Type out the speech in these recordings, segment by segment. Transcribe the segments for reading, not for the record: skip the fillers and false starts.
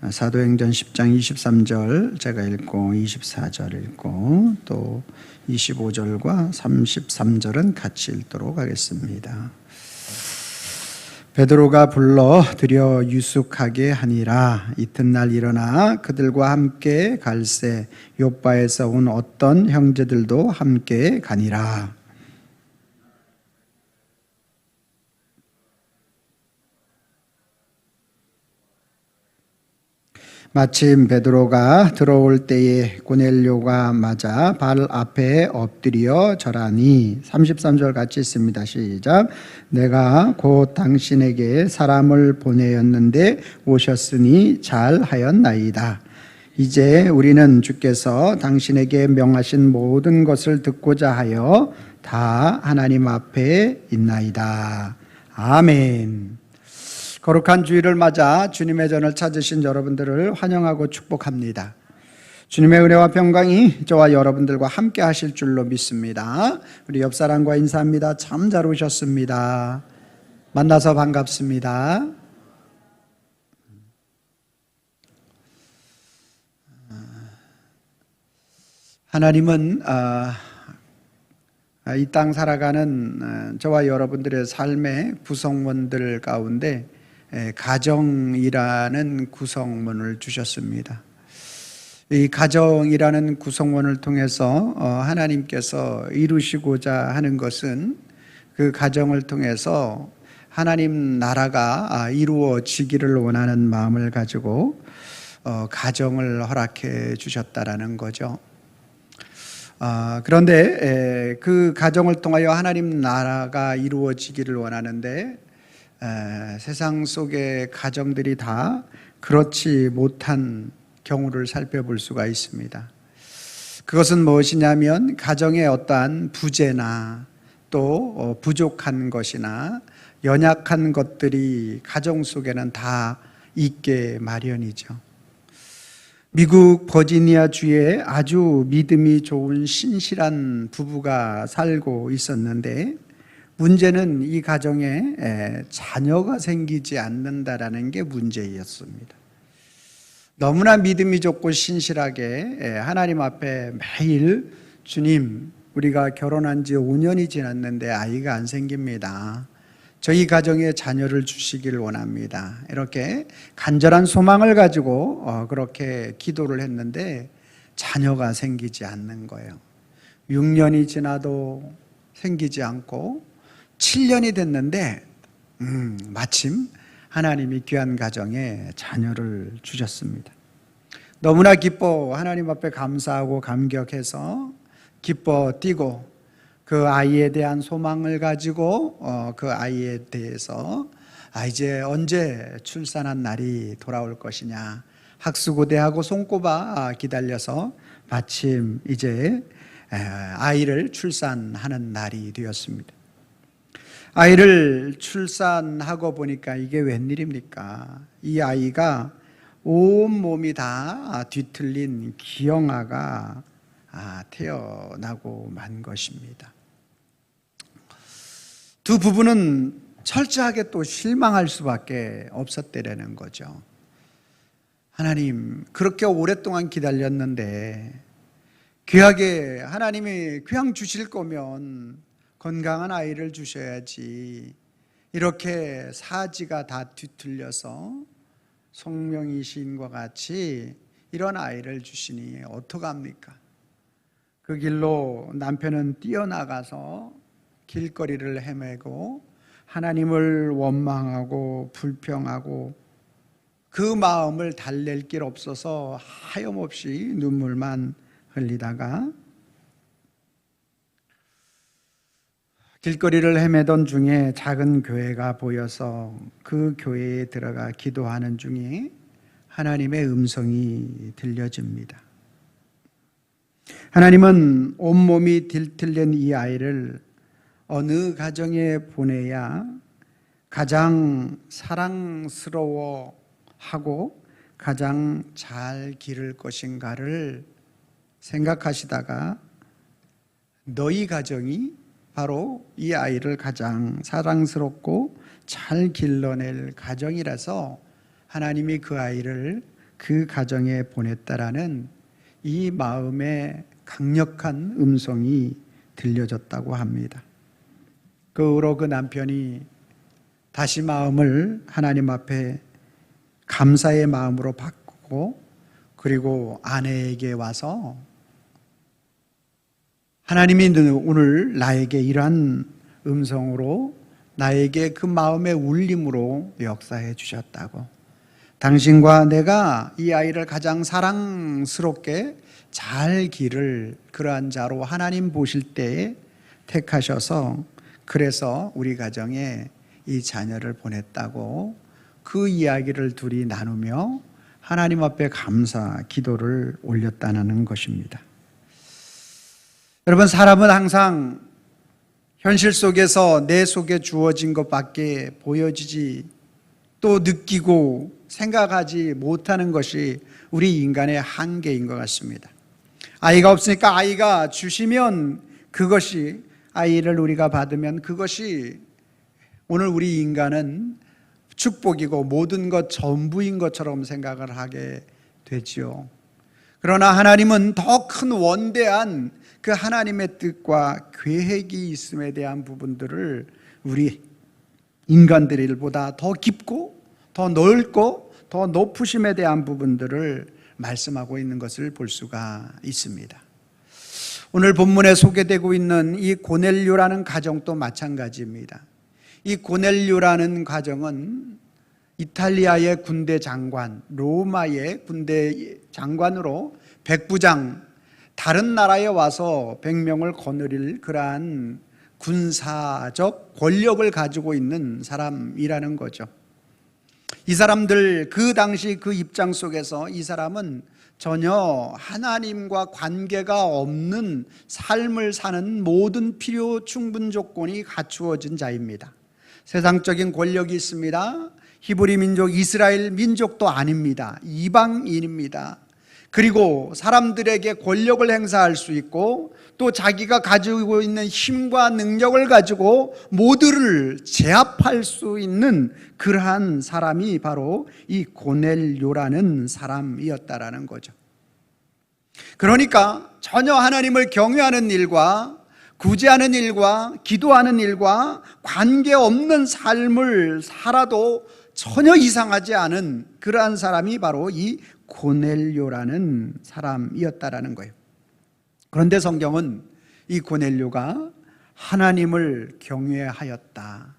사도행전 10장 23절 제가 읽고 24절 읽고 또 25절과 33절은 같이 읽도록 하겠습니다. 베드로가 불러 들여 유숙하게 하니라. 이튿날 일어나 그들과 함께 갈새 욥바에서 온 어떤 형제들도 함께 가니라. 마침 베드로가 들어올 때에 고넬료가 맞아 발 앞에 엎드려 절하니 33절 같이 있습니다. 시작. 내가 곧 당신에게 사람을 보내었는데 오셨으니 잘하였나이다. 이제 우리는 주께서 당신에게 명하신 모든 것을 듣고자 하여 다 하나님 앞에 있나이다. 아멘. 거룩한 주일을 맞아 주님의 전을 찾으신 여러분들을 환영하고 축복합니다. 주님의 은혜와 평강이 저와 여러분들과 함께 하실 줄로 믿습니다. 우리 옆 사람과 인사합니다. 참 잘 오셨습니다. 만나서 반갑습니다. 하나님은 이 땅 살아가는 저와 여러분들의 삶의 구성원들 가운데 가정이라는 구성원을 주셨습니다. 이 가정이라는 구성원을 통해서 하나님께서 이루시고자 하는 것은 그 가정을 통해서 하나님 나라가 이루어지기를 원하는 마음을 가지고 가정을 허락해 주셨다라는 거죠. 그런데 그 가정을 통하여 하나님 나라가 이루어지기를 원하는데 세상 속의 가정들이 다 그렇지 못한 경우를 살펴볼 수가 있습니다. 그것은 무엇이냐면 가정의 어떠한 부재나 또 부족한 것이나 연약한 것들이 가정 속에는 다 있게 마련이죠. 미국 버지니아 주에 아주 믿음이 좋은 신실한 부부가 살고 있었는데 문제는 이 가정에 자녀가 생기지 않는다라는 게 문제였습니다. 너무나 믿음이 좋고 신실하게 하나님 앞에 매일 주님, 우리가 결혼한 지 5년이 지났는데 아이가 안 생깁니다. 저희 가정에 자녀를 주시기를 원합니다. 이렇게 간절한 소망을 가지고 그렇게 기도를 했는데 자녀가 생기지 않는 거예요. 6년이 지나도 생기지 않고 7년이 됐는데 마침 하나님이 귀한 가정에 자녀를 주셨습니다. 너무나 기뻐 하나님 앞에 감사하고 감격해서 기뻐 뛰고 그 아이에 대한 소망을 가지고 그 아이에 대해서 이제 언제 출산한 날이 돌아올 것이냐 학수고대하고 손꼽아 기다려서 마침 이제 아이를 출산하는 날이 되었습니다. 아이를 출산하고 보니까 이게 웬일입니까? 이 아이가 온몸이 다 뒤틀린 기형아가 태어나고 만 것입니다. 두 부부는 철저하게 또 실망할 수밖에 없었다라는 거죠. 하나님, 그렇게 오랫동안 기다렸는데 귀하게 하나님이 그냥 주실 거면 건강한 아이를 주셔야지 이렇게 사지가 다 뒤틀려서 송명희 시인과 같이 이런 아이를 주시니 어떡합니까? 그 길로 남편은 뛰어나가서 길거리를 헤매고 하나님을 원망하고 불평하고 그 마음을 달랠 길 없어서 하염없이 눈물만 흘리다가 길거리를 헤매던 중에 작은 교회가 보여서 그 교회에 들어가 기도하는 중에 하나님의 음성이 들려집니다. 하나님은 온몸이 뒤틀린 이 아이를 어느 가정에 보내야 가장 사랑스러워하고 가장 잘 기를 것인가를 생각하시다가 너희 가정이 바로 이 아이를 가장 사랑스럽고 잘 길러낼 가정이라서 하나님이 그 아이를 그 가정에 보냈다라는 이 마음의 강력한 음성이 들려졌다고 합니다. 그 후로 그 남편이 다시 마음을 하나님 앞에 감사의 마음으로 바꾸고, 그리고 아내에게 와서 하나님이 오늘 나에게 이러한 음성으로 나에게 그 마음의 울림으로 역사해 주셨다고, 당신과 내가 이 아이를 가장 사랑스럽게 잘 기를 그러한 자로 하나님 보실 때에 택하셔서, 그래서 우리 가정에 이 자녀를 보냈다고 그 이야기를 둘이 나누며 하나님 앞에 감사 기도를 올렸다는 것입니다. 여러분, 사람은 항상 현실 속에서 내 속에 주어진 것밖에 보여지지, 또 느끼고 생각하지 못하는 것이 우리 인간의 한계인 것 같습니다. 아이가 없으니까 아이가 주시면 그것이, 아이를 우리가 받으면 그것이 오늘 우리 인간은 축복이고 모든 것 전부인 것처럼 생각을 하게 되지요. 그러나 하나님은 더 큰 원대한 그 하나님의 뜻과 계획이 있음에 대한 부분들을 우리 인간들보다 더 깊고 더 넓고 더 높으심에 대한 부분들을 말씀하고 있는 것을 볼 수가 있습니다. 오늘 본문에 소개되고 있는 이 고넬료라는 가정도 마찬가지입니다. 이 고넬료라는 가정은 이탈리아의 군대 장관, 로마의 군대 장관으로 백부장, 다른 나라에 와서 백명을 거느릴 그러한 군사적 권력을 가지고 있는 사람이라는 거죠. 이 사람들, 그 당시 그 입장 속에서 이 사람은 전혀 하나님과 관계가 없는 삶을 사는 모든 필요 충분 조건이 갖추어진 자입니다. 세상적인 권력이 있습니다. 히브리 민족, 이스라엘 민족도 아닙니다. 이방인입니다. 그리고 사람들에게 권력을 행사할 수 있고, 또 자기가 가지고 있는 힘과 능력을 가지고 모두를 제압할 수 있는 그러한 사람이 바로 이 고넬료라는 사람이었다라는 거죠. 그러니까 전혀 하나님을 경외하는 일과 구제하는 일과 기도하는 일과 관계없는 삶을 살아도 전혀 이상하지 않은 그러한 사람이 바로 이 고넬료라는 사람이었다라는 거예요. 그런데 성경은 이 고넬료가 하나님을 경외하였다,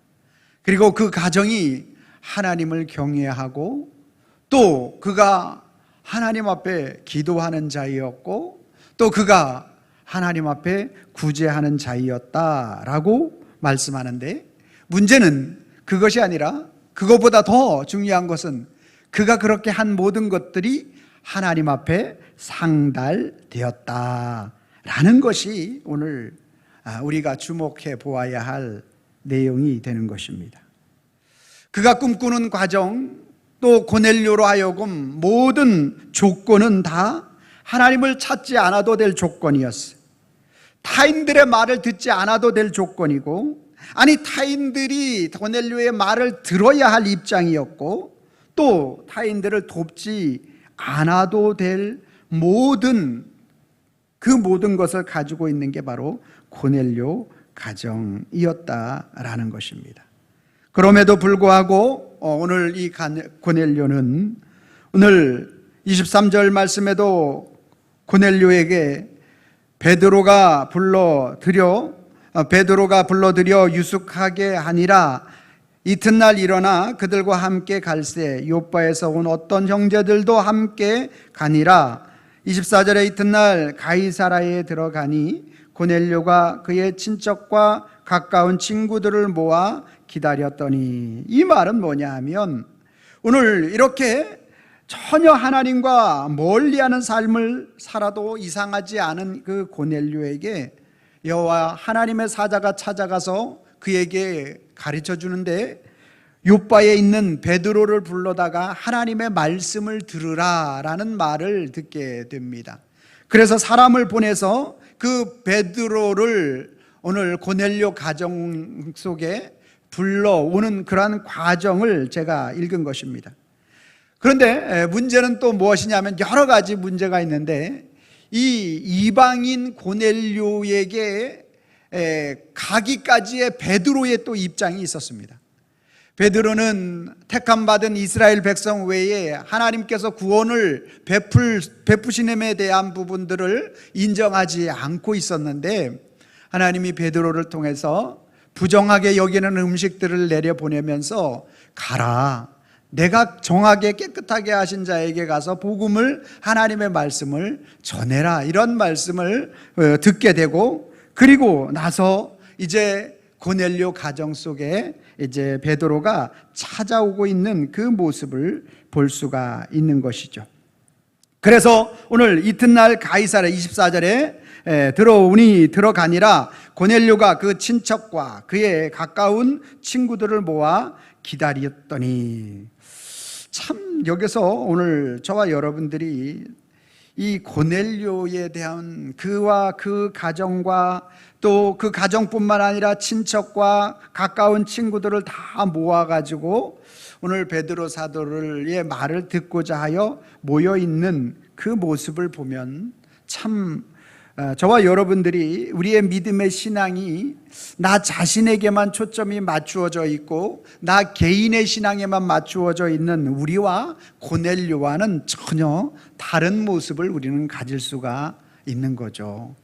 그리고 그 가정이 하나님을 경외하고 또 그가 하나님 앞에 기도하는 자이었고 또 그가 하나님 앞에 구제하는 자이었다라고 말씀하는데, 문제는 그것이 아니라 그것보다 더 중요한 것은 그가 그렇게 한 모든 것들이 하나님 앞에 상달되었다라는 것이 오늘 우리가 주목해 보아야 할 내용이 되는 것입니다. 그가 꿈꾸는 과정, 또 고넬료로 하여금 모든 조건은 다 하나님을 찾지 않아도 될 조건이었어요. 타인들의 말을 듣지 않아도 될 조건이고, 아니 타인들이 고넬료의 말을 들어야 할 입장이었고, 또 타인들을 돕지 않아도 될 모든 것을 가지고 있는 게 바로 고넬료 가정이었다라는 것입니다. 그럼에도 불구하고 오늘 이 고넬료는 오늘 23절 말씀에도 고넬료에게 베드로가 불러들여 유숙하게 하니라. 이튿날 일어나 그들과 함께 갈새 요빠에서 온 어떤 형제들도 함께 가니라. 24절에 이튿날 가이사라에 들어가니 고넬료가 그의 친척과 가까운 친구들을 모아 기다렸더니, 이 말은 뭐냐 하면 오늘 이렇게 전혀 하나님과 멀리하는 삶을 살아도 이상하지 않은 그 고넬료에게 여호와 하나님의 사자가 찾아가서 그에게 가르쳐 주는데, 요바에 있는 베드로를 불러다가 하나님의 말씀을 들으라라는 말을 듣게 됩니다. 그래서 사람을 보내서 그 베드로를 오늘 고넬료 가정 속에 불러오는 그러한 과정을 제가 읽은 것입니다. 그런데 문제는 또 무엇이냐면 여러 가지 문제가 있는데 이 이방인 고넬료에게 가기까지의 베드로의 또 입장이 있었습니다. 베드로는 택함받은 이스라엘 백성 외에 하나님께서 구원을 베푸시님에 대한 부분들을 인정하지 않고 있었는데 하나님이 베드로를 통해서 부정하게 여기는 음식들을 내려보내면서 가라, 내가 정하게 깨끗하게 하신 자에게 가서 복음을, 하나님의 말씀을 전해라, 이런 말씀을 듣게 되고, 그리고 나서 이제 고넬료 가정 속에 이제 베드로가 찾아오고 있는 그 모습을 볼 수가 있는 것이죠. 그래서 오늘 이튿날 가이사랴 24절에 들어가니라 고넬료가 그 친척과 그의 가까운 친구들을 모아 기다렸더니, 참 여기서 오늘 저와 여러분들이 이 고넬료에 대한 그와 그 가정과 또 그 가정뿐만 아니라 친척과 가까운 친구들을 다 모아가지고 오늘 베드로 사도의 말을 듣고자 하여 모여있는 그 모습을 보면 참 저와 여러분들이 우리의 믿음의 신앙이 나 자신에게만 초점이 맞추어져 있고 나 개인의 신앙에만 맞추어져 있는 우리와 고넬료와는 전혀 다른 모습을 우리는 가질 수가 있는 거죠.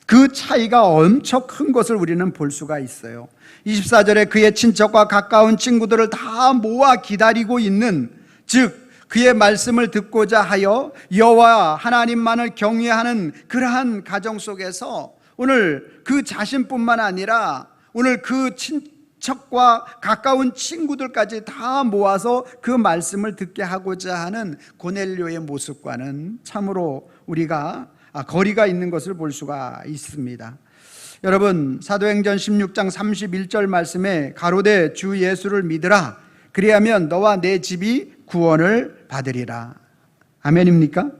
그 차이가 엄청 큰 것을 우리는 볼 수가 있어요. 24절에 그의 친척과 가까운 친구들을 다 모아 기다리고 있는, 즉 그의 말씀을 듣고자 하여 여호와 하나님만을 경외하는 그러한 가정 속에서 오늘 그 자신뿐만 아니라 오늘 그 친척과 가까운 친구들까지 다 모아서 그 말씀을 듣게 하고자 하는 고넬료의 모습과는 참으로 우리가 거리가 있는 것을 볼 수가 있습니다. 여러분, 사도행전 16장 31절 말씀에 가로되 주 예수를 믿으라, 그리하면 너와 내 집이 구원을 받으리라. 아멘입니까?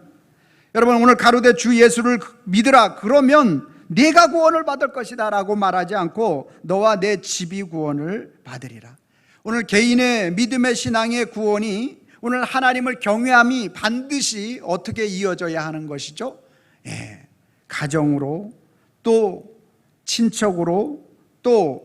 여러분, 오늘 가로되 주 예수를 믿으라 그러면 네가 구원을 받을 것이다 라고 말하지 않고 너와 내 집이 구원을 받으리라. 오늘 개인의 믿음의 신앙의 구원이 오늘 하나님을 경외함이 반드시 어떻게 이어져야 하는 것이죠? 가정으로, 또 친척으로, 또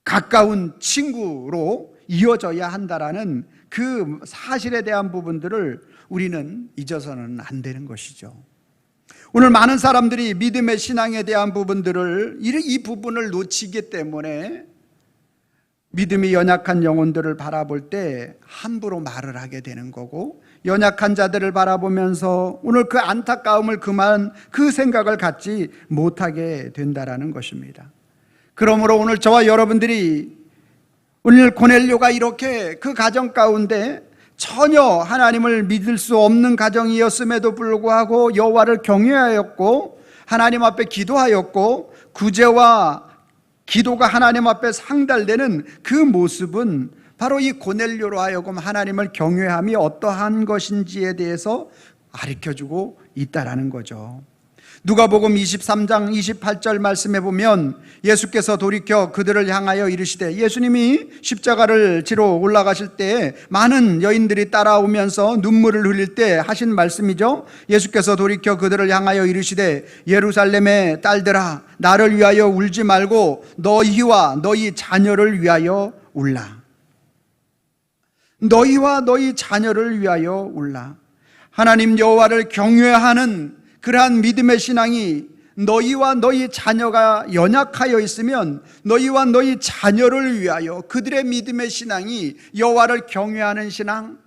가까운 친구로 이어져야 한다라는 그 사실에 대한 부분들을 우리는 잊어서는 안 되는 것이죠. 오늘 많은 사람들이 믿음의 신앙에 대한 부분들을, 이 부분을 놓치기 때문에 믿음이 연약한 영혼들을 바라볼 때 함부로 말을 하게 되는 거고, 연약한 자들을 바라보면서 오늘 그 안타까움을 그 생각을 갖지 못하게 된다라는 것입니다. 그러므로 오늘 저와 여러분들이 오늘 고넬료가 이렇게 그 가정 가운데 전혀 하나님을 믿을 수 없는 가정이었음에도 불구하고 여호와를 경외하였고 하나님 앞에 기도하였고 구제와 기도가 하나님 앞에 상달되는 그 모습은 바로 이 고넬료로 하여금 하나님을 경외함이 어떠한 것인지에 대해서 가르쳐주고 있다라는 거죠. 누가복음 23장 28절 말씀해 보면 예수께서 돌이켜 그들을 향하여 이르시되, 예수님이 십자가를 지러 올라가실 때 많은 여인들이 따라오면서 눈물을 흘릴 때 하신 말씀이죠. 예수께서 돌이켜 그들을 향하여 이르시되, 예루살렘의 딸들아 나를 위하여 울지 말고 너희와 너희 자녀를 위하여 울라. 너희와 너희 자녀를 위하여 울라. 하나님 여호와를 경외하는 그러한 믿음의 신앙이 너희와 너희 자녀가 연약하여 있으면 너희와 너희 자녀를 위하여 그들의 믿음의 신앙이 여호와를 경외하는 신앙,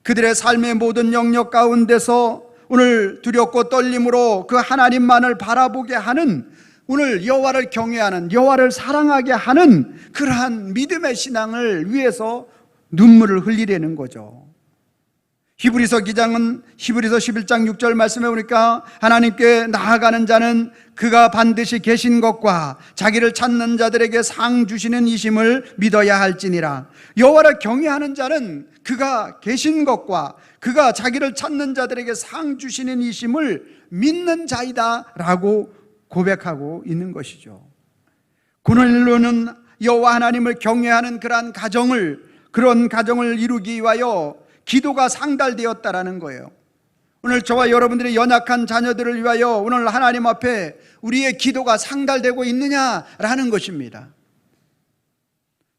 그들의 삶의 모든 영역 가운데서 오늘 두렵고 떨림으로 그 하나님만을 바라보게 하는, 오늘 여호와를 경외하는, 여호와를 사랑하게 하는 그러한 믿음의 신앙을 위해서 눈물을 흘리려는 거죠. 히브리서 기장은 히브리서 11장 6절 말씀해 보니까 하나님께 나아가는 자는 그가 반드시 계신 것과 자기를 찾는 자들에게 상 주시는 이심을 믿어야 할지니라. 여호와를 경외하는 자는 그가 계신 것과 그가 자기를 찾는 자들에게 상 주시는 이심을 믿는 자이다 라고 고백하고 있는 것이죠. 고넬료는 여호와 하나님을 경외하는 그런 가정을 이루기 위하여 기도가 상달되었다라는 거예요. 오늘 저와 여러분들의 연약한 자녀들을 위하여 오늘 하나님 앞에 우리의 기도가 상달되고 있느냐라는 것입니다.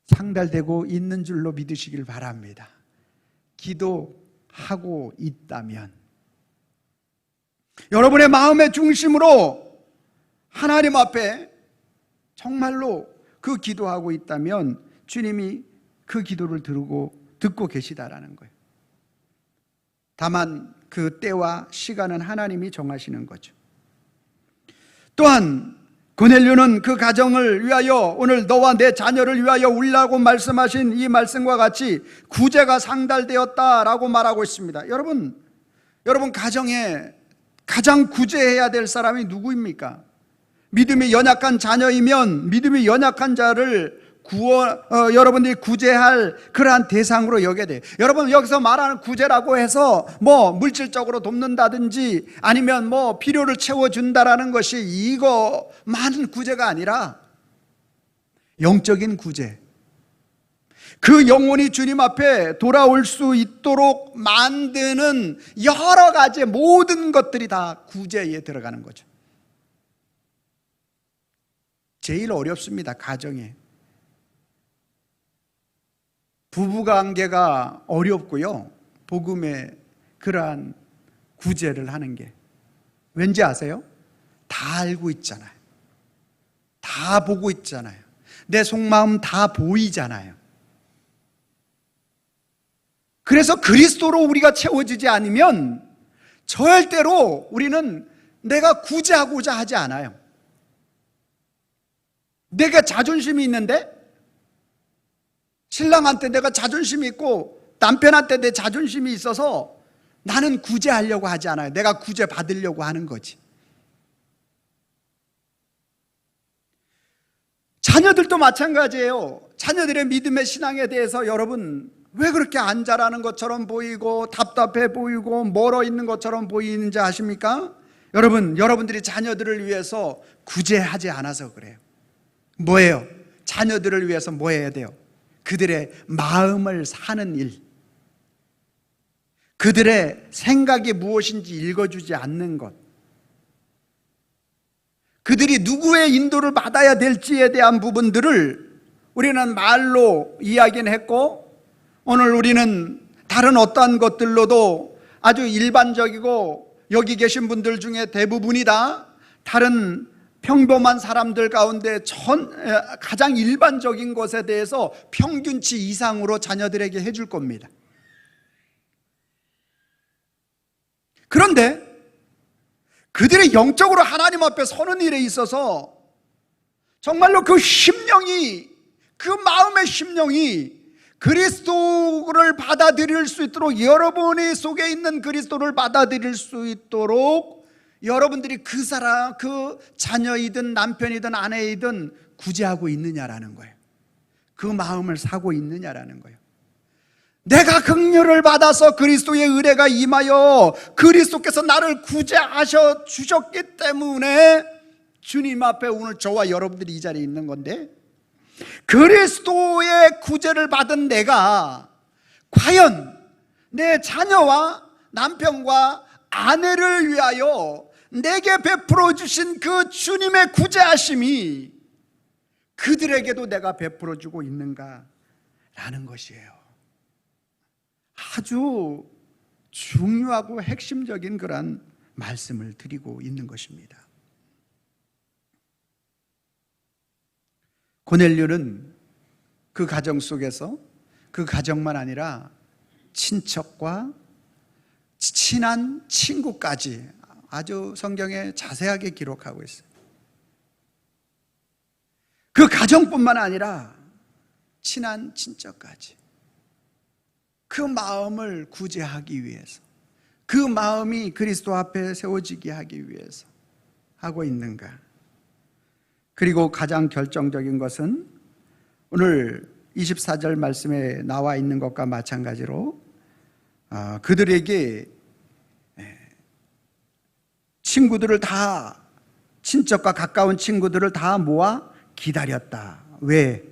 상달되고 있는 줄로 믿으시길 바랍니다. 기도하고 있다면, 여러분의 마음의 중심으로 하나님 앞에 정말로 그 기도하고 있다면 주님이 그 기도를 듣고 계시다라는 거예요. 다만 그 때와 시간은 하나님이 정하시는 거죠. 또한 고넬료는 그 가정을 위하여, 오늘 너와 내 자녀를 위하여 울라고 말씀하신 이 말씀과 같이 구제가 상달되었다라고 말하고 있습니다. 여러분 가정에 가장 구제해야 될 사람이 누구입니까? 믿음이 연약한 자녀이면 믿음이 연약한 자를 여러분들이 구제할 그러한 대상으로 여겨야 돼요. 여러분, 여기서 말하는 구제라고 해서 물질적으로 돕는다든지 아니면 필요를 채워준다라는 것이 이거만은 구제가 아니라 영적인 구제, 그 영혼이 주님 앞에 돌아올 수 있도록 만드는 여러 가지 모든 것들이 다 구제에 들어가는 거죠. 제일 어렵습니다. 가정에 부부관계가 어렵고요, 복음의 그러한 구제를 하는 게 왠지 아세요? 다 알고 있잖아요. 다 보고 있잖아요. 내 속마음 다 보이잖아요. 그래서 그리스도로 우리가 채워지지 않으면 절대로 우리는 내가 구제하고자 하지 않아요. 내가 자존심이 있는데, 신랑한테 내가 자존심이 있고 남편한테 내 자존심이 있어서 나는 구제하려고 하지 않아요. 내가 구제 받으려고 하는 거지. 자녀들도 마찬가지예요. 자녀들의 믿음의 신앙에 대해서 여러분 왜 그렇게 안 자라는 것처럼 보이고 답답해 보이고 멀어 있는 것처럼 보이는지 아십니까? 여러분들이 자녀들을 위해서 구제하지 않아서 그래요. 뭐예요? 자녀들을 위해서 뭐 해야 돼요? 그들의 마음을 사는 일, 그들의 생각이 무엇인지 읽어주지 않는 것, 그들이 누구의 인도를 받아야 될지에 대한 부분들을 우리는 말로 이야기는 했고, 오늘 우리는 다른 어떠한 것들로도 아주 일반적이고 여기 계신 분들 중에 대부분이 다 다른 평범한 사람들 가운데 가장 일반적인 것에 대해서 평균치 이상으로 자녀들에게 해줄 겁니다. 그런데 그들이 영적으로 하나님 앞에 서는 일에 있어서 정말로 그 심령이, 그 마음의 심령이 그리스도를 받아들일 수 있도록, 여러분의 속에 있는 그리스도를 받아들일 수 있도록 여러분들이 그 사람, 그 자녀이든 남편이든 아내이든 구제하고 있느냐라는 거예요. 그 마음을 사고 있느냐라는 거예요. 내가 긍휼을 받아서 그리스도의 은혜가 임하여 그리스도께서 나를 구제하셔 주셨기 때문에 주님 앞에 오늘 저와 여러분들이 이 자리에 있는 건데, 그리스도의 구제를 받은 내가 과연 내 자녀와 남편과 아내를 위하여 내게 베풀어 주신 그 주님의 구제하심이 그들에게도 내가 베풀어 주고 있는가라는 것이에요. 아주 중요하고 핵심적인 그런 말씀을 드리고 있는 것입니다. 고넬료는 그 가정 속에서, 그 가정만 아니라 친척과 친한 친구까지 아주 성경에 자세하게 기록하고 있어요. 그 가정뿐만 아니라 친한 친척까지 그 마음을 구제하기 위해서, 그 마음이 그리스도 앞에 세워지게 하기 위해서 하고 있는가. 그리고 가장 결정적인 것은 오늘 24절 말씀에 나와 있는 것과 마찬가지로 그들에게 친구들을 다, 친척과 가까운 친구들을 다 모아 기다렸다. 왜?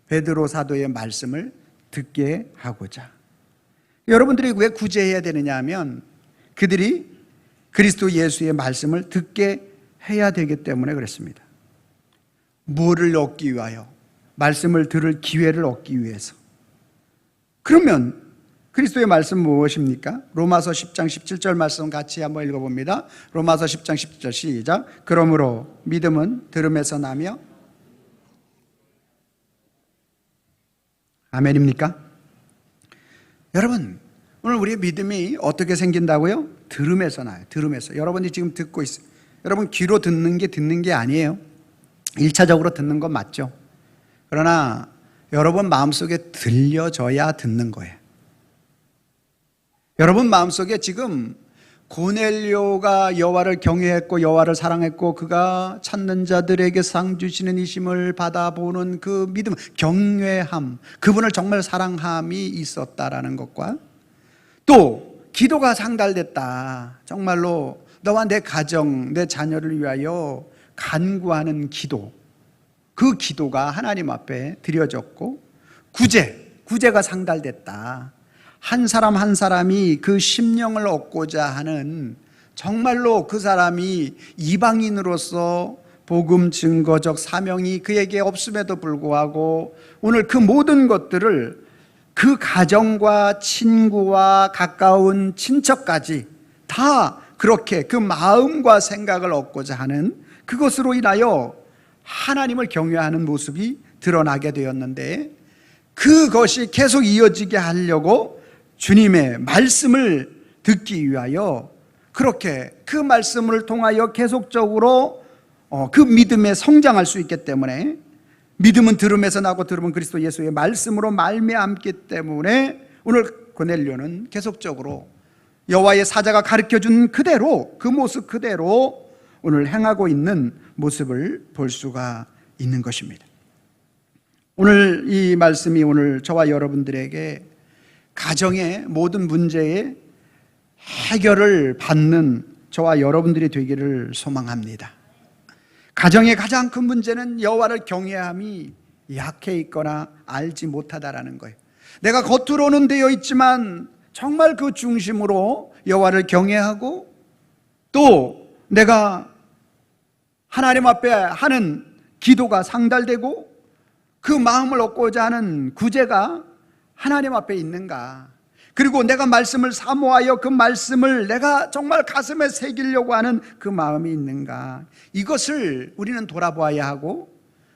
베드로 사도의 말씀을 듣게 하고자. 여러분들이 왜 구제해야 되느냐 하면 그들이 그리스도 예수의 말씀을 듣게 해야 되기 때문에 그렇습니다. 뭐를 얻기 위하여? 말씀을 들을 기회를 얻기 위해서. 그러면 그리스도의 말씀 무엇입니까? 로마서 10장 17절 말씀 같이 한번 읽어봅니다. 로마서 10장 17절 시작. 그러므로 믿음은 들음에서 나며, 아멘입니까? 여러분, 오늘 우리의 믿음이 어떻게 생긴다고요? 들음에서 나요. 들음에서. 여러분이 지금 듣고 있어요. 여러분 귀로 듣는 게 아니에요. 1차적으로 듣는 건 맞죠. 그러나 여러분 마음속에 들려져야 듣는 거예요. 여러분 마음속에 지금 고넬료가 여호와를 경외했고 여호와를 사랑했고 그가 찾는 자들에게 상 주시는 이심을 받아보는 그 믿음, 경외함, 그분을 정말 사랑함이 있었다라는 것과 또 기도가 상달됐다. 정말로 너와 내 가정, 내 자녀를 위하여 간구하는 기도, 그 기도가 하나님 앞에 드려졌고 구제가 상달됐다. 한 사람 한 사람이 그 심령을 얻고자 하는, 정말로 그 사람이 이방인으로서 복음 증거적 사명이 그에게 없음에도 불구하고 오늘 그 모든 것들을 그 가정과 친구와 가까운 친척까지 다 그렇게 그 마음과 생각을 얻고자 하는 그것으로 인하여 하나님을 경외하는 모습이 드러나게 되었는데, 그것이 계속 이어지게 하려고 주님의 말씀을 듣기 위하여 그렇게 그 말씀을 통하여 계속적으로 그 믿음에 성장할 수 있기 때문에, 믿음은 들음에서 나고 들음은 그리스도 예수의 말씀으로 말미암기 때문에 오늘 고넬료는 계속적으로 여호와의 사자가 가르쳐준 그대로, 그 모습 그대로 오늘 행하고 있는 모습을 볼 수가 있는 것입니다. 오늘 이 말씀이 오늘 저와 여러분들에게 가정의 모든 문제의 해결을 받는 저와 여러분들이 되기를 소망합니다. 가정의 가장 큰 문제는 여호와를 경외함이 약해 있거나 알지 못하다라는 거예요. 내가 겉으로는 되어 있지만 정말 그 중심으로 여호와를 경외하고 또 내가 하나님 앞에 하는 기도가 상달되고 그 마음을 얻고자 하는 구제가 하나님 앞에 있는가, 그리고 내가 말씀을 사모하여 그 말씀을 내가 정말 가슴에 새기려고 하는 그 마음이 있는가, 이것을 우리는 돌아보아야 하고,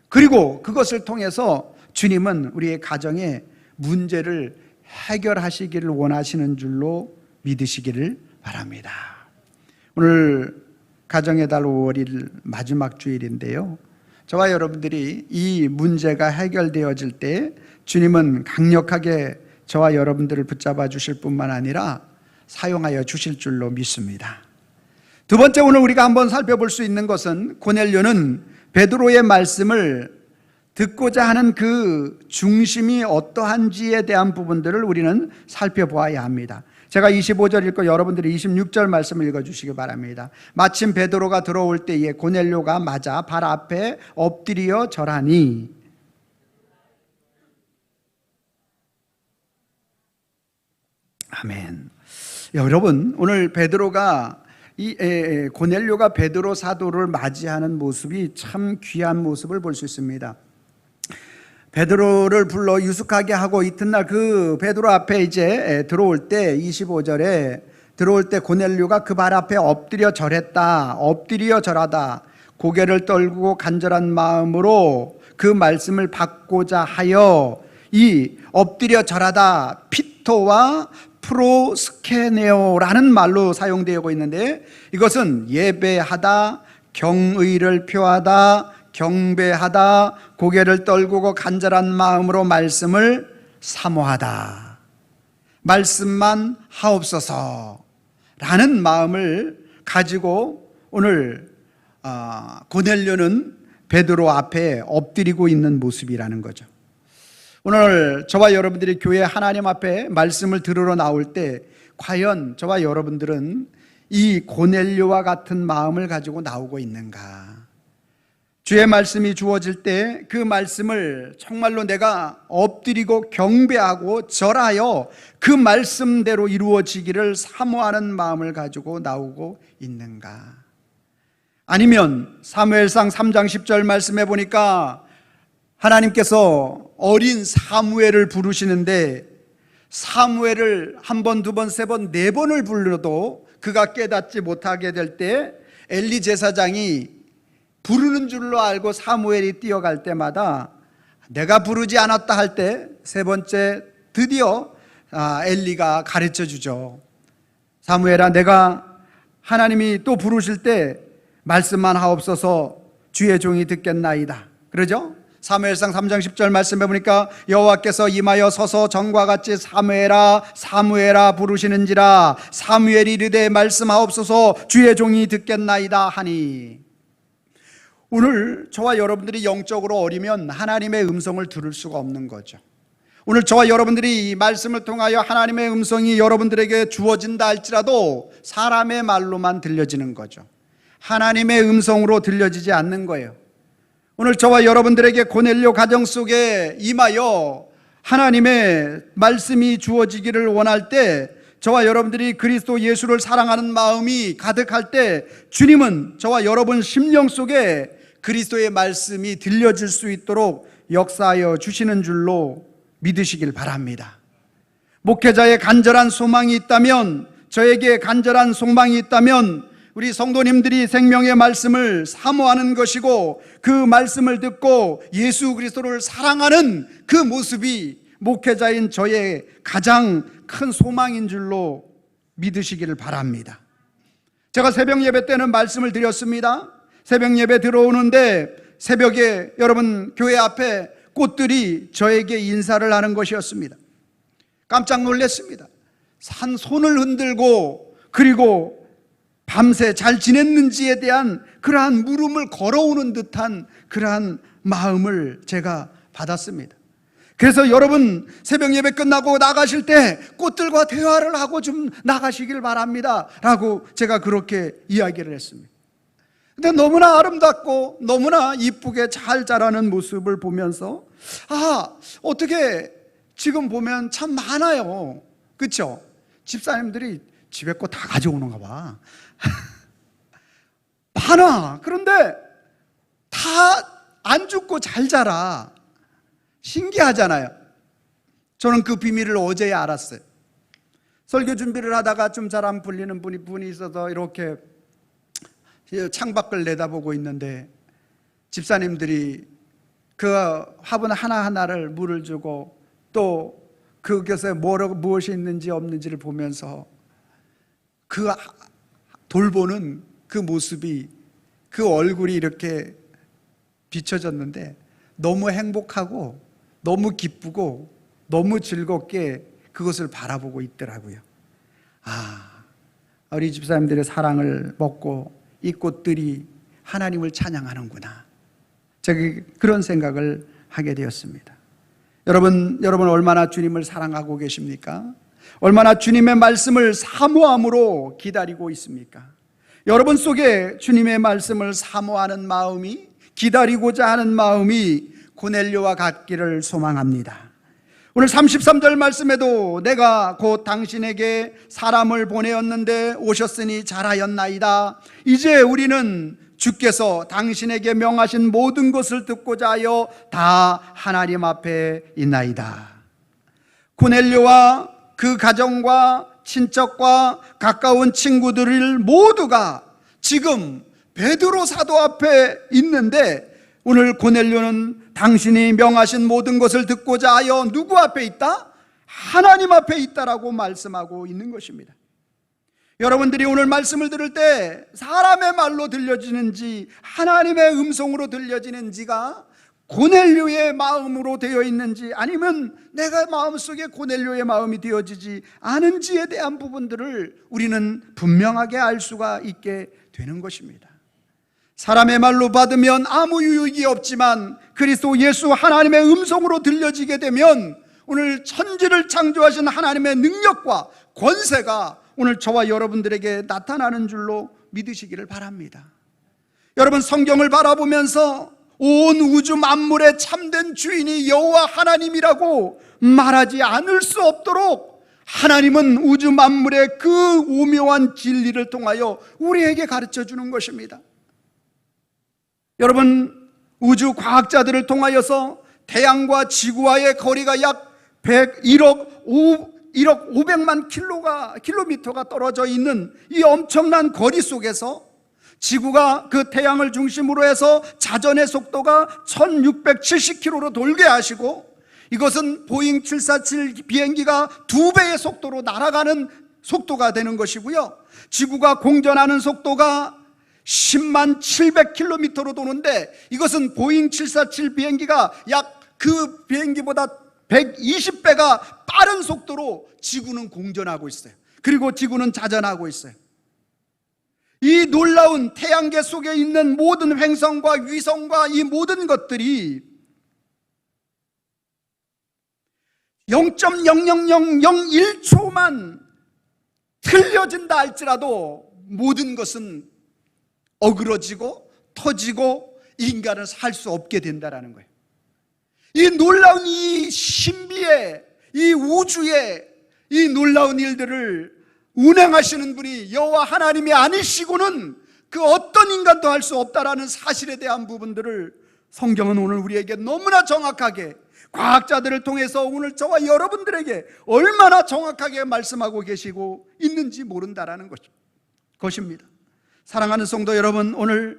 그리고 그것을 통해서 주님은 우리의 가정의 문제를 해결하시기를 원하시는 줄로 믿으시기를 바랍니다. 오늘 가정의 달 5월일 마지막 주일인데요, 저와 여러분들이 이 문제가 해결되어질 때 주님은 강력하게 저와 여러분들을 붙잡아 주실 뿐만 아니라 사용하여 주실 줄로 믿습니다. 두 번째, 오늘 우리가 한번 살펴볼 수 있는 것은 고넬료는 베드로의 말씀을 듣고자 하는 그 중심이 어떠한지에 대한 부분들을 우리는 살펴보아야 합니다. 제가 25절 읽고 여러분들이 26절 말씀을 읽어주시기 바랍니다. 마침 베드로가 들어올 때에 고넬료가 맞아 발 앞에 엎드려 절하니, 아멘. 여러분, 오늘 베드로가 고넬료가 베드로 사도를 맞이하는 모습이 참 귀한 모습을 볼 수 있습니다. 베드로를 불러 유숙하게 하고 이튿날 그 베드로 앞에 이제 들어올 때 25절에 들어올 때 고넬료가 그 발 앞에 엎드려 절했다. 엎드려 절하다. 고개를 떨구고 간절한 마음으로 그 말씀을 받고자 하여, 이 엎드려 절하다 피토와 프로스케네오라는 말로 사용되고 있는데, 이것은 예배하다, 경의를 표하다, 경배하다, 고개를 떨구고 간절한 마음으로 말씀을 사모하다, 말씀만 하옵소서 라는 마음을 가지고 오늘 고넬료는 베드로 앞에 엎드리고 있는 모습이라는 거죠. 오늘 저와 여러분들이 교회 하나님 앞에 말씀을 들으러 나올 때 과연 저와 여러분들은 이 고넬료와 같은 마음을 가지고 나오고 있는가? 주의 말씀이 주어질 때 그 말씀을 정말로 내가 엎드리고 경배하고 절하여 그 말씀대로 이루어지기를 사모하는 마음을 가지고 나오고 있는가? 아니면 사무엘상 3장 10절 말씀해 보니까 하나님께서 어린 사무엘을 부르시는데 사무엘을 한 번, 두 번, 세 번, 네 번을 불러도 그가 깨닫지 못하게 될 때 엘리 제사장이 부르는 줄로 알고 사무엘이 뛰어갈 때마다 내가 부르지 않았다 할 때 세 번째 드디어 엘리가 가르쳐 주죠. 사무엘아, 내가 하나님이 또 부르실 때 말씀만 하옵소서, 주의 종이 듣겠나이다. 그러죠? 사무엘상 3장 10절 말씀해 보니까 여호와께서 임하여 서서 전과 같이 사무엘아 사무엘아 부르시는지라 사무엘이 이르되 말씀하옵소서, 주의 종이 듣겠나이다 하니. 오늘 저와 여러분들이 영적으로 어리면 하나님의 음성을 들을 수가 없는 거죠. 오늘 저와 여러분들이 이 말씀을 통하여 하나님의 음성이 여러분들에게 주어진다 할지라도 사람의 말로만 들려지는 거죠. 하나님의 음성으로 들려지지 않는 거예요. 오늘 저와 여러분들에게 고넬료 가정 속에 임하여 하나님의 말씀이 주어지기를 원할 때, 저와 여러분들이 그리스도 예수를 사랑하는 마음이 가득할 때 주님은 저와 여러분 심령 속에 그리스도의 말씀이 들려질 수 있도록 역사하여 주시는 줄로 믿으시길 바랍니다. 목회자의 간절한 소망이 있다면, 저에게 간절한 소망이 있다면 우리 성도님들이 생명의 말씀을 사모하는 것이고 그 말씀을 듣고 예수 그리스도를 사랑하는 그 모습이 목회자인 저의 가장 큰 소망인 줄로 믿으시기를 바랍니다. 제가 새벽 예배 때는 말씀을 드렸습니다. 새벽 예배 들어오는데 새벽에 여러분 교회 앞에 꽃들이 저에게 인사를 하는 것이었습니다. 깜짝 놀랐습니다. 한 손을 흔들고 그리고 밤새 잘 지냈는지에 대한 그러한 물음을 걸어오는 듯한 그러한 마음을 제가 받았습니다. 그래서 여러분 새벽 예배 끝나고 나가실 때 꽃들과 대화를 하고 좀 나가시길 바랍니다 라고 제가 그렇게 이야기를 했습니다. 근데 너무나 아름답고 너무나 이쁘게 잘 자라는 모습을 보면서 어떻게 지금 보면 참 많아요. 그렇죠? 집사님들이 집에 거 다 가져오는가 봐. 많아. 그런데 다 안 죽고 잘 자라. 신기하잖아요. 저는 그 비밀을 어제야 알았어요. 설교 준비를 하다가 좀 잘 안 풀리는 분이 있어서 이렇게 창밖을 내다보고 있는데 집사님들이 그 화분 하나하나를 물을 주고 또 그것에 무엇이 있는지 없는지를 보면서 그 돌보는 그 모습이, 그 얼굴이 이렇게 비춰졌는데 너무 행복하고 너무 기쁘고 너무 즐겁게 그것을 바라보고 있더라고요. 우리 집사님들의 사랑을 먹고 이 꽃들이 하나님을 찬양하는구나. 제가 그런 생각을 하게 되었습니다. 여러분 얼마나 주님을 사랑하고 계십니까? 얼마나 주님의 말씀을 사모함으로 기다리고 있습니까? 여러분 속에 주님의 말씀을 사모하는 마음이, 기다리고자 하는 마음이 고넬료와 같기를 소망합니다. 오늘 33절 말씀에도 내가 곧 당신에게 사람을 보내었는데 오셨으니 잘하였나이다. 이제 우리는 주께서 당신에게 명하신 모든 것을 듣고자 하여 다 하나님 앞에 있나이다. 고넬료와 그 가정과 친척과 가까운 친구들 모두가 지금 베드로 사도 앞에 있는데 오늘 고넬료는 당신이 명하신 모든 것을 듣고자 하여 누구 앞에 있다? 하나님 앞에 있다라고 말씀하고 있는 것입니다. 여러분들이 오늘 말씀을 들을 때 사람의 말로 들려지는지 하나님의 음성으로 들려지는지가 고넬료의 마음으로 되어 있는지 아니면 내가 마음속에 고넬료의 마음이 되어지지 않은지에 대한 부분들을 우리는 분명하게 알 수가 있게 되는 것입니다. 사람의 말로 받으면 아무 유익이 없지만 그리스도 예수 하나님의 음성으로 들려지게 되면 오늘 천지를 창조하신 하나님의 능력과 권세가 오늘 저와 여러분들에게 나타나는 줄로 믿으시기를 바랍니다. 여러분, 성경을 바라보면서 온 우주 만물의 참된 주인이 여호와 하나님이라고 말하지 않을 수 없도록 하나님은 우주 만물의 그 오묘한 진리를 통하여 우리에게 가르쳐 주는 것입니다. 여러분, 우주 과학자들을 통하여서 태양과 지구와의 거리가 약 1억 500만 킬로미터가 떨어져 있는 이 엄청난 거리 속에서 지구가 그 태양을 중심으로 해서 자전의 속도가 1670km로 돌게 하시고, 이것은 보잉 747 비행기가 2배의 속도로 날아가는 속도가 되는 것이고요, 지구가 공전하는 속도가 10만 700km로 도는데, 이것은 보잉 747 비행기가 약 그 비행기보다 120배가 빠른 속도로 지구는 공전하고 있어요. 그리고 지구는 자전하고 있어요. 이 놀라운 태양계 속에 있는 모든 행성과 위성과 이 모든 것들이 0.00001초만 틀려진다 할지라도 모든 것은 어그러지고 터지고 인간은 살 수 없게 된다는 거예요. 이 놀라운 이 신비의 이 우주의 이 놀라운 일들을 운행하시는 분이 여호와 하나님이 아니시고는 그 어떤 인간도 할 수 없다라는 사실에 대한 부분들을 성경은 오늘 우리에게 너무나 정확하게, 과학자들을 통해서 오늘 저와 여러분들에게 얼마나 정확하게 말씀하고 계시고 있는지 모른다라는 것입니다. 사랑하는 성도 여러분, 오늘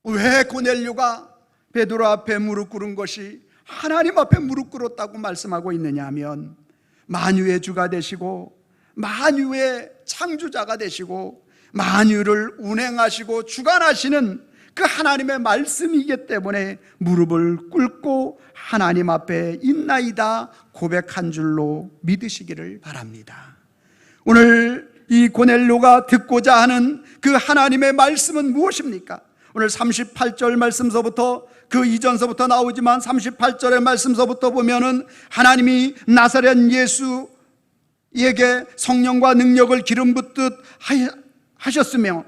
왜 고넬료가 베드로 앞에 무릎 꿇은 것이 하나님 앞에 무릎 꿇었다고 말씀하고 있느냐 하면, 만유의 주가 되시고 만유의 창조자가 되시고 만유를 운행하시고 주관하시는 그 하나님의 말씀이기 때문에 무릎을 꿇고 하나님 앞에 있나이다 고백한 줄로 믿으시기를 바랍니다. 오늘 이 고넬료가 듣고자 하는 그 하나님의 말씀은 무엇입니까? 오늘 38절 말씀서부터, 그 이전서부터 나오지만 38절의 말씀서부터 보면은 하나님이 나사렛 예수에게 성령과 능력을 기름 붓듯 하셨음에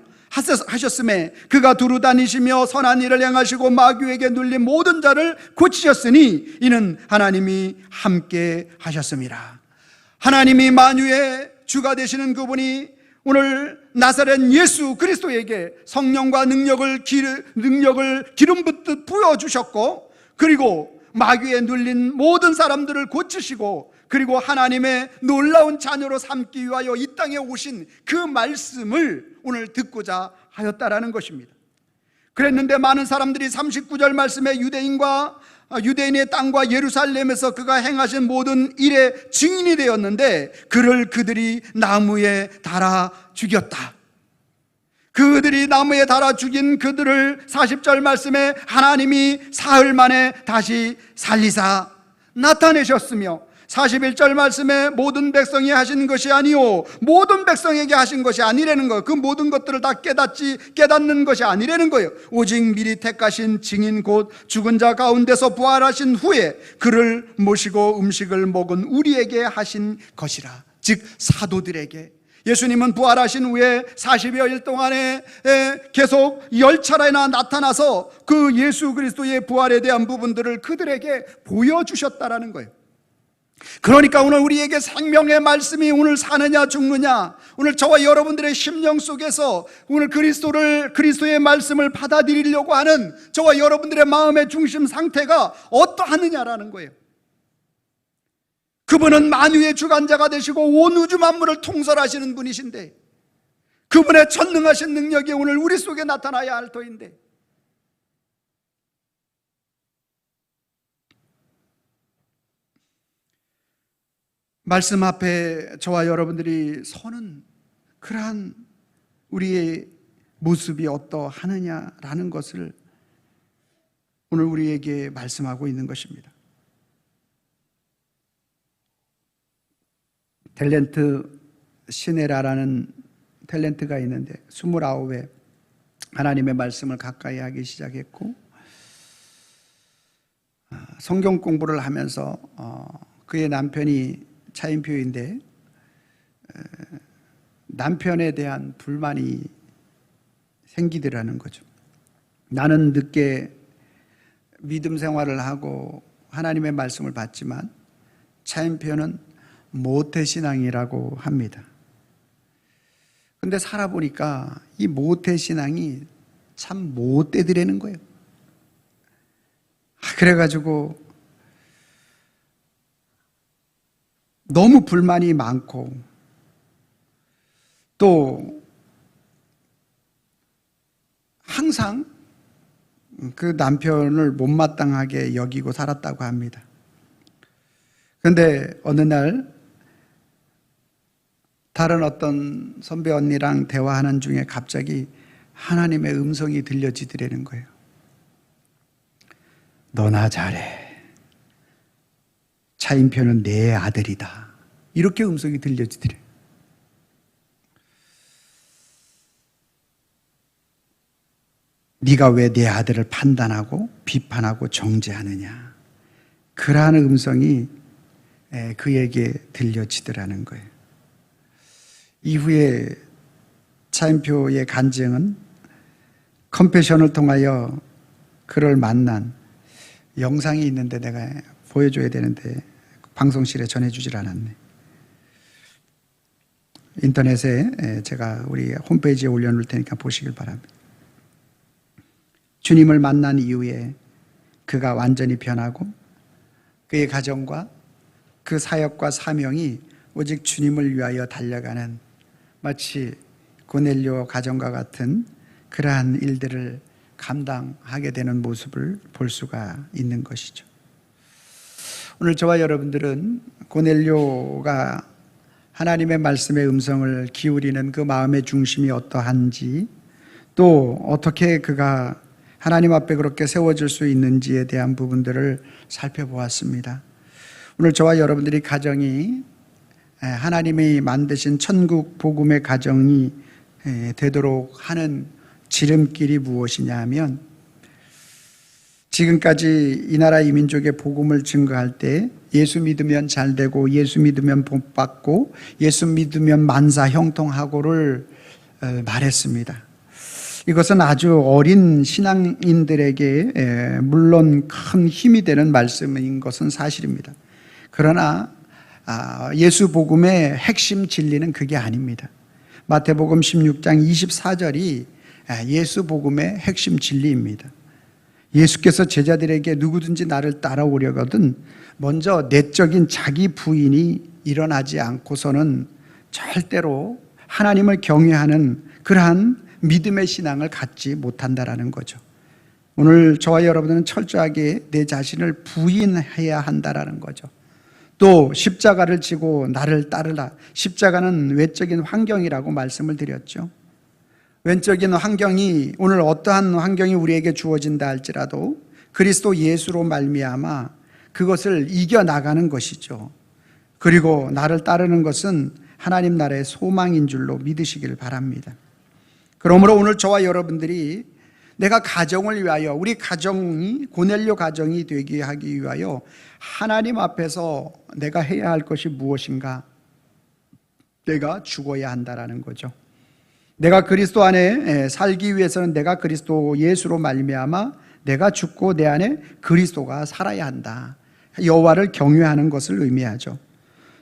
그가 두루 다니시며 선한 일을 행하시고 마귀에게 눌린 모든 자를 고치셨으니 이는 하나님이 함께 하셨습니다. 하나님이 만유의 주가 되시는 그분이 오늘 나사렛 예수 그리스도에게 성령과 능력을 기름 붓듯 부어주셨고, 그리고 마귀에 눌린 모든 사람들을 고치시고, 그리고 하나님의 놀라운 자녀로 삼기 위하여 이 땅에 오신 그 말씀을 오늘 듣고자 하였다라는 것입니다. 그랬는데 많은 사람들이 39절 말씀에 유대인의 땅과 예루살렘에서 그가 행하신 모든 일의 증인이 되었는데 그들이 나무에 달아 죽였다. 그들이 나무에 달아 죽인 그들을 40절 말씀에 하나님이 사흘 만에 다시 살리사 나타내셨으며, 41절 말씀에 모든 백성이 하신 것이 아니요 모든 백성에게 하신 것이 아니라는 거예요. 그 모든 것들을 다 깨닫는 것이 아니라는 거예요. 오직 미리 택하신 증인 곧 죽은 자 가운데서 부활하신 후에 그를 모시고 음식을 먹은 우리에게 하신 것이라. 즉 사도들에게. 예수님은 부활하신 후에 40여일 동안에 계속 10차례나 나타나서 그 예수 그리스도의 부활에 대한 부분들을 그들에게 보여주셨다라는 거예요. 그러니까 오늘 우리에게 생명의 말씀이 오늘 사느냐 죽느냐, 오늘 저와 여러분들의 심령 속에서 오늘 그리스도의 말씀을 받아들이려고 하는 저와 여러분들의 마음의 중심 상태가 어떠하느냐라는 거예요. 그분은 만유의 주관자가 되시고 온 우주 만물을 통솔하시는 분이신데, 그분의 전능하신 능력이 오늘 우리 속에 나타나야 할 터인데, 말씀 앞에 저와 여러분들이 서는 그러한 우리의 모습이 어떠하느냐라는 것을 오늘 우리에게 말씀하고 있는 것입니다. 탤런트 시네라라는 탤런트가 있는데 29에 하나님의 말씀을 가까이 하기 시작했고, 성경 공부를 하면서 그의 남편이 차인표인데 남편에 대한 불만이 생기더라는 거죠. 나는 늦게 믿음 생활을 하고 하나님의 말씀을 받지만 차인표는 모태신앙이라고 합니다. 근데 살아보니까 이 모태신앙이 참 못되더라는 거예요. 그래가지고 너무 불만이 많고 또 항상 그 남편을 못마땅하게 여기고 살았다고 합니다. 그런데 어느 날 다른 어떤 선배 언니랑 대화하는 중에 갑자기 하나님의 음성이 들려지더라는 거예요. 너나 잘해. 차인표는 내 아들이다. 이렇게 음성이 들려지더래요. 네가 왜 내 아들을 판단하고 비판하고 정죄하느냐. 그러한 음성이 그에게 들려지더라는 거예요. 이후에 차인표의 간증은 컴패션을 통하여 그를 만난 영상이 있는데 내가 보여줘야 되는데 방송실에 전해주질 않았네. 인터넷에 제가 우리 홈페이지에 올려놓을 테니까 보시길 바랍니다. 주님을 만난 이후에 그가 완전히 변하고 그의 가정과 그 사역과 사명이 오직 주님을 위하여 달려가는 마치 고넬료 가정과 같은 그러한 일들을 감당하게 되는 모습을 볼 수가 있는 것이죠. 오늘 저와 여러분들은 고넬료가 하나님의 말씀의 음성을 기울이는 그 마음의 중심이 어떠한지, 또 어떻게 그가 하나님 앞에 그렇게 세워질 수 있는지에 대한 부분들을 살펴보았습니다. 오늘 저와 여러분들이 가정이 하나님이 만드신 천국 복음의 가정이 되도록 하는 지름길이 무엇이냐 하면, 지금까지 이 나라 이 민족의 복음을 증거할 때 예수 믿으면 잘 되고 예수 믿으면 복 받고 예수 믿으면 만사 형통하고를 말했습니다. 이것은 아주 어린 신앙인들에게 물론 큰 힘이 되는 말씀인 것은 사실입니다. 그러나 예수 복음의 핵심 진리는 그게 아닙니다. 마태복음 16장 24절이 예수 복음의 핵심 진리입니다. 예수께서 제자들에게 누구든지 나를 따라오려거든 먼저 내적인 자기 부인이 일어나지 않고서는 절대로 하나님을 경외하는 그러한 믿음의 신앙을 갖지 못한다라는 거죠. 오늘 저와 여러분들은 철저하게 내 자신을 부인해야 한다라는 거죠. 또 십자가를 지고 나를 따르라. 십자가는 외적인 환경이라고 말씀을 드렸죠. 외적인 환경이, 오늘 어떠한 환경이 우리에게 주어진다 할지라도 그리스도 예수로 말미암아 그것을 이겨나가는 것이죠. 그리고 나를 따르는 것은 하나님 나라의 소망인 줄로 믿으시길 바랍니다. 그러므로 오늘 저와 여러분들이 내가 가정을 위하여, 우리 가정이 고넬료 가정이 되게 하기 위하여 하나님 앞에서 내가 해야 할 것이 무엇인가? 내가 죽어야 한다라는 거죠. 내가 그리스도 안에 살기 위해서는 내가 그리스도 예수로 말미암아 내가 죽고 내 안에 그리스도가 살아야 한다. 여호와를 경외하는 것을 의미하죠.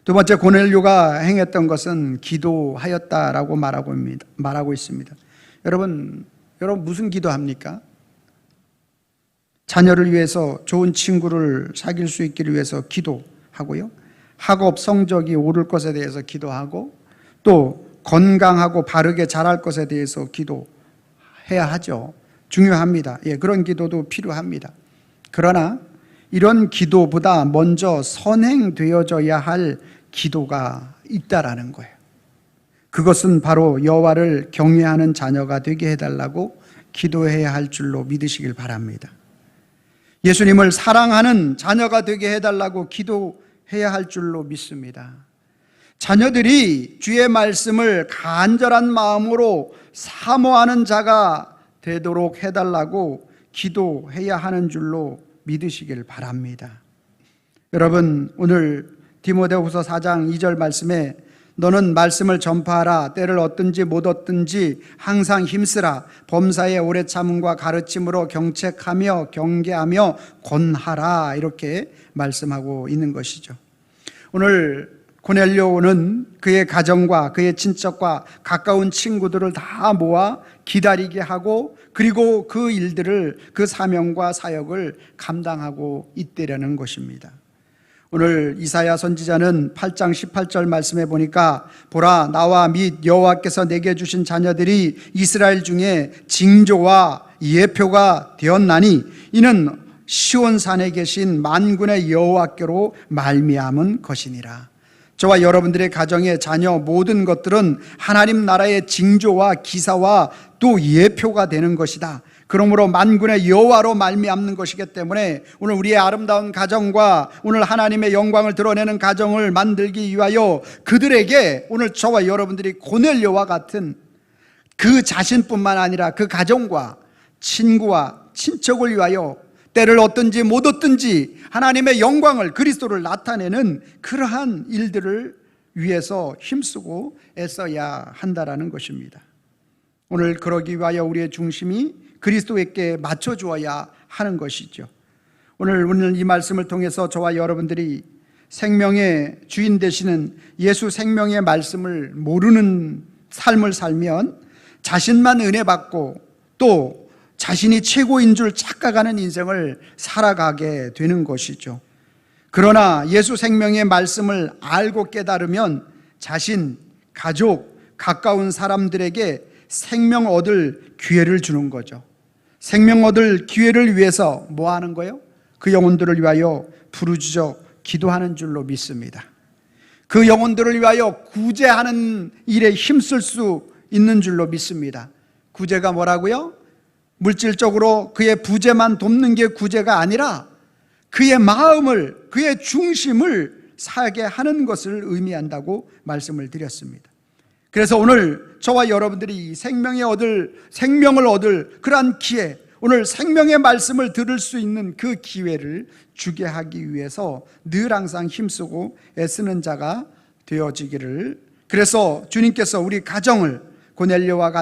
두 번째, 고넬료가 행했던 것은 기도하였다라고 말하고 있습니다. 여러분 무슨 기도합니까? 자녀를 위해서, 좋은 친구를 사귈 수 있기를 위해서 기도하고요. 학업 성적이 오를 것에 대해서 기도하고, 또 건강하고 바르게 자랄 것에 대해서 기도해야 하죠. 중요합니다. 그런 기도도 필요합니다. 그러나 이런 기도보다 먼저 선행되어져야 할 기도가 있다라는 거예요. 그것은 바로 여호와를 경외하는 자녀가 되게 해달라고 기도해야 할 줄로 믿으시길 바랍니다. 예수님을 사랑하는 자녀가 되게 해달라고 기도해야 할 줄로 믿습니다. 자녀들이 주의 말씀을 간절한 마음으로 사모하는 자가 되도록 해달라고 기도해야 하는 줄로 믿으시길 바랍니다. 여러분, 오늘 디모데후서 4장 2절 말씀에 너는 말씀을 전파하라. 때를 얻든지 못 얻든지 항상 힘쓰라. 범사의 오래 참음과 가르침으로 경책하며 경계하며 권하라. 이렇게 말씀하고 있는 것이죠. 오늘 고넬료는 그의 가정과 그의 친척과 가까운 친구들을 다 모아 기다리게 하고, 그리고 그 일들을, 그 사명과 사역을 감당하고 있다라는 것입니다. 오늘 이사야 선지자는 8장 18절 말씀에 보니까, 보라, 나와 및 여호와께서 내게 주신 자녀들이 이스라엘 중에 징조와 예표가 되었나니 이는 시온산에 계신 만군의 여호와께로 말미암은 것이니라. 저와 여러분들의 가정의 자녀 모든 것들은 하나님 나라의 징조와 기사와 또 예표가 되는 것이다. 그러므로 만군의 여호와로 말미암는 것이기 때문에 오늘 우리의 아름다운 가정과 오늘 하나님의 영광을 드러내는 가정을 만들기 위하여 그들에게 오늘 저와 여러분들이 고넬료와 같은 그 자신뿐만 아니라 그 가정과 친구와 친척을 위하여 때를 얻든지 못 얻든지 하나님의 영광을, 그리스도를 나타내는 그러한 일들을 위해서 힘쓰고 애써야 한다라는 것입니다. 오늘 그러기 위하여 우리의 중심이 그리스도에게 맞춰주어야 하는 것이죠. 오늘 이 말씀을 통해서 저와 여러분들이 생명의 주인 되시는 예수 생명의 말씀을 모르는 삶을 살면 자신만 은혜 받고 또 자신이 최고인 줄 착각하는 인생을 살아가게 되는 것이죠. 그러나 예수 생명의 말씀을 알고 깨달으면 자신, 가족, 가까운 사람들에게 생명 얻을 기회를 주는 거죠. 생명 얻을 기회를 위해서 뭐 하는 거예요? 그 영혼들을 위하여 부르짖어 기도하는 줄로 믿습니다. 그 영혼들을 위하여 구제하는 일에 힘쓸 수 있는 줄로 믿습니다. 구제가 뭐라고요? 물질적으로 그의 부재만 돕는 게 구제가 아니라 그의 마음을, 그의 중심을 사게 하는 것을 의미한다고 말씀을 드렸습니다. 그래서 오늘 저와 여러분들이 생명을 얻을 그러한 기회, 오늘 생명의 말씀을 들을 수 있는 그 기회를 주게 하기 위해서 늘 항상 힘쓰고 애쓰는 자가 되어지기를, 그래서 주님께서 우리 가정을 고넬료와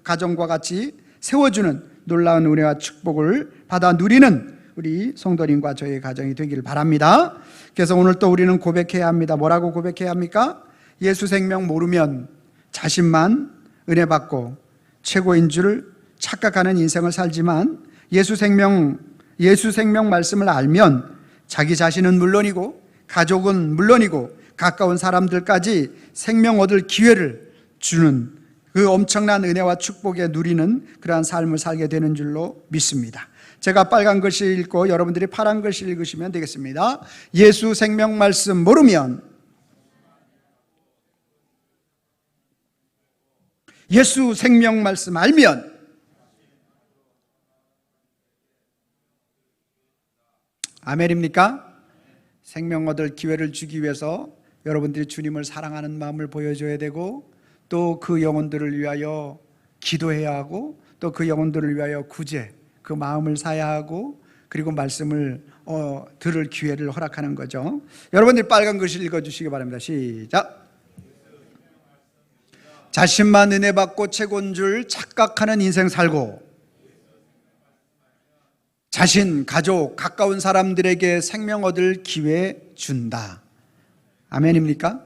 가정과 같이 세워주는 놀라운 은혜와 축복을 받아 누리는 우리 성도님과 저의 가정이 되기를 바랍니다. 그래서 오늘 또 우리는 고백해야 합니다. 뭐라고 고백해야 합니까? 예수 생명 모르면 자신만 은혜 받고 최고인 줄 착각하는 인생을 살지만 예수 생명 말씀을 알면 자기 자신은 물론이고 가족은 물론이고 가까운 사람들까지 생명 얻을 기회를 주는 그 엄청난 은혜와 축복에 누리는 그러한 삶을 살게 되는 줄로 믿습니다. 제가 빨간 글씨 읽고 여러분들이 파란 글씨 읽으시면 되겠습니다. 예수 생명 말씀 모르면, 예수 생명 말씀 알면, 아멘입니까? 생명 얻을 기회를 주기 위해서 여러분들이 주님을 사랑하는 마음을 보여줘야 되고, 또 그 영혼들을 위하여 기도해야 하고, 또 그 영혼들을 위하여 구제, 그 마음을 사야 하고, 그리고 말씀을 들을 기회를 허락하는 거죠. 여러분들이 빨간 글씨 읽어주시기 바랍니다. 시작. 자신만 은혜 받고 최고인 줄 착각하는 인생 살고 자신, 가족, 가까운 사람들에게 생명 얻을 기회 준다. 아멘입니까?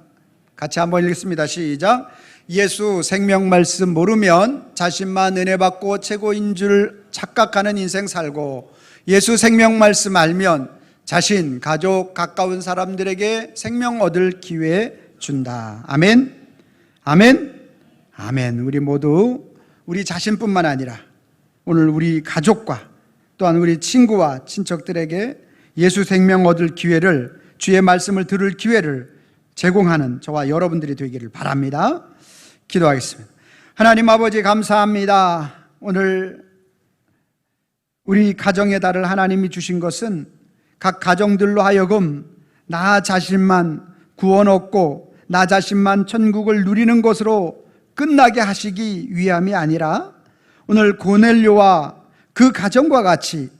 같이 한번 읽겠습니다. 시작. 예수 생명 말씀 모르면 자신만 은혜 받고 최고인 줄 착각하는 인생 살고, 예수 생명 말씀 알면 자신, 가족, 가까운 사람들에게 생명 얻을 기회 준다. 아멘. 아멘. 아멘. 우리 모두 우리 자신뿐만 아니라 오늘 우리 가족과 또한 우리 친구와 친척들에게 예수 생명 얻을 기회를, 주의 말씀을 들을 기회를 제공하는 저와 여러분들이 되기를 바랍니다. 기도하겠습니다. 하나님 아버지 감사합니다. 오늘 우리 가정의 달을 하나님이 주신 것은 각 가정들로 하여금 나 자신만 구원 얻고 나 자신만 천국을 누리는 것으로 끝나게 하시기 위함이 아니라 오늘 고넬료와 그 가정과 같이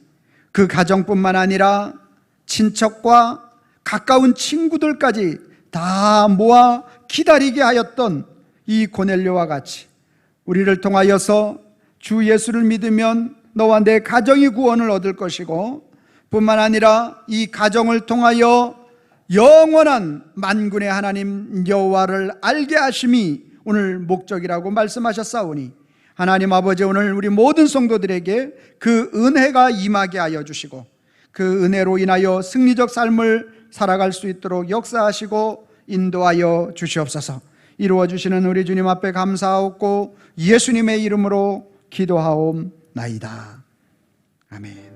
그 가정뿐만 아니라 친척과 가까운 친구들까지 다 모아 기다리게 하였던 이 고넬료와 같이 우리를 통하여서 주 예수를 믿으면 너와 내 가정이 구원을 얻을 것이고, 뿐만 아니라 이 가정을 통하여 영원한 만군의 하나님 여호와를 알게 하심이 오늘 목적이라고 말씀하셨사오니, 하나님 아버지, 오늘 우리 모든 성도들에게 그 은혜가 임하게 하여 주시고, 그 은혜로 인하여 승리적 삶을 살아갈 수 있도록 역사하시고 인도하여 주시옵소서. 이루어 주시는 우리 주님 앞에 감사하옵고 예수님의 이름으로 기도하옵나이다. 아멘.